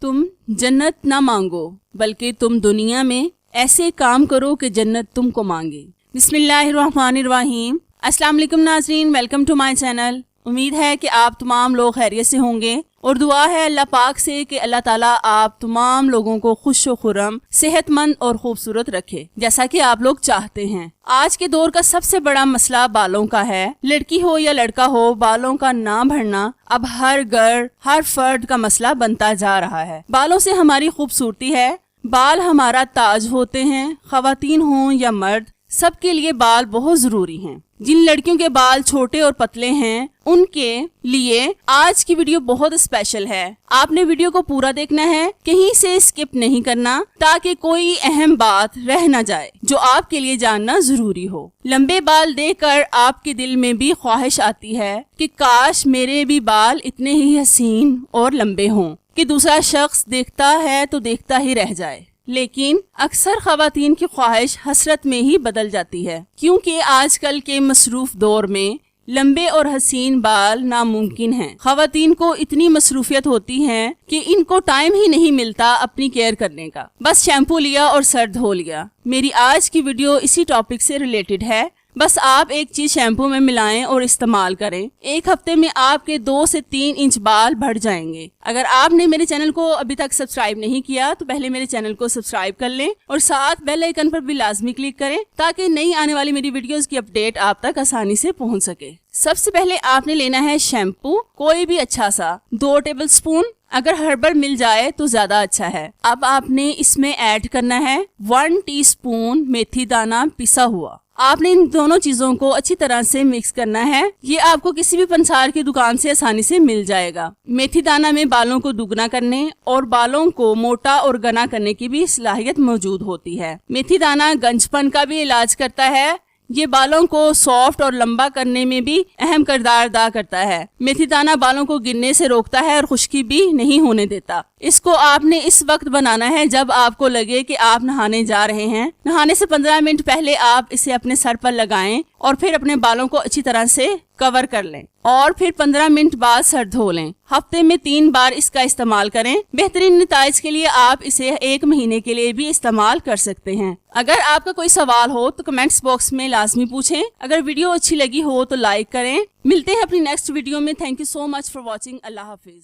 तुम जन्नत ना मांगो बल्कि तुम दुनिया में ऐसे काम करो कि जन्नत तुमको मांगे। बिस्मिल्लाहिर्रहमानिर्रहीम। अस्सलाम वालेकुम नाज़रीन, वेलकम टू माय चैनल। उम्मीद है कि आप तमाम लोग खैरियत से होंगे और दुआ है अल्लाह पाक से कि अल्लाह ताला आप तमाम लोगों को खुश व खुर्रम, सेहतमंद और खूबसूरत रखे जैसा कि आप लोग चाहते हैं। आज के दौर का सबसे बड़ा मसला बालों का है। लड़की हो या लड़का हो, बालों का ना बढ़ना अब हर घर हर फर्द का मसला बनता जा रहा है। बालों से हमारी खूबसूरती है। बाल हमारा ताज होते हैं। खवातीन हों या मर्द, सबके लिए बाल बहुत जरूरी हैं। जिन लड़कियों के बाल छोटे और पतले हैं उनके लिए आज की वीडियो बहुत स्पेशल है। आपने वीडियो को पूरा देखना है, कहीं से स्किप नहीं करना ताकि कोई अहम बात रह न जाए जो आपके लिए जानना जरूरी हो। लंबे बाल देखकर आपके दिल में भी ख्वाहिश आती है कि काश मेरे भी बाल इतने ही हसीन और लंबे हों कि दूसरा शख्स देखता है तो देखता ही रह जाए। लेकिन अक्सर खवातीन की ख्वाहिश हसरत में ही बदल जाती है, क्योंकि आजकल के मसरूफ दौर में लंबे और हसीन बाल नामुमकिन हैं। खवातीन को इतनी मसरूफियत होती है कि इनको टाइम ही नहीं मिलता अपनी केयर करने का। बस शैम्पू लिया और सर धो लिया। मेरी आज की वीडियो इसी टॉपिक से रिलेटेड है। बस आप एक चीज शैम्पू में मिलाएं और इस्तेमाल करें। एक हफ्ते में आपके 2 से 3 इंच बाल बढ़ जाएंगे। अगर आपने मेरे चैनल को अभी तक सब्सक्राइब नहीं किया तो पहले मेरे चैनल को सब्सक्राइब कर लें और साथ बेल आइकन पर भी लाजमी क्लिक करें ताकि नई आने वाली मेरी वीडियोस की अपडेट आप तक आसानी से पहुंच सके। सबसे पहले आपने लेना है शैम्पू, कोई भी अच्छा सा, 2 टेबल स्पून। अगर हर्बल मिल जाए तो ज्यादा अच्छा है। अब आपने इसमें ऐड करना है 1 टीस्पून मेथी दाना पिसा हुआ। आपने इन दोनों चीजों को अच्छी तरह से मिक्स करना है। ये आपको किसी भी पंसार की दुकान से आसानी से मिल जाएगा। मेथी दाना में बालों को दुगना करने और बालों को मोटा और घना करने की भी सलाहियत मौजूद होती है। मेथी दाना गंजपन का भी इलाज करता है। ये बालों को सॉफ्ट और लंबा करने में भी अहम किरदार अदा करता है। मेथी दाना बालों को गिरने से रोकता है और खुश्की भी नहीं होने देता। इसको आपने इस वक्त बनाना है जब आपको लगे कि आप नहाने जा रहे हैं। नहाने से 15 मिनट पहले आप इसे अपने सर पर लगाएं और फिर अपने बालों को अच्छी तरह से कवर कर लें और फिर 15 मिनट बाद सर धो लें। हफ्ते में 3 बार इसका इस्तेमाल करें। बेहतरीन नताइज के लिए आप इसे 1 महीने के लिए भी इस्तेमाल कर सकते हैं। अगर आपका कोई सवाल हो तो कमेंट्स बॉक्स में लाजमी पूछें। अगर वीडियो अच्छी लगी हो तो लाइक करें। मिलते हैं अपनी नेक्स्ट वीडियो में। Thank you so much for watching. Allah Hafiz.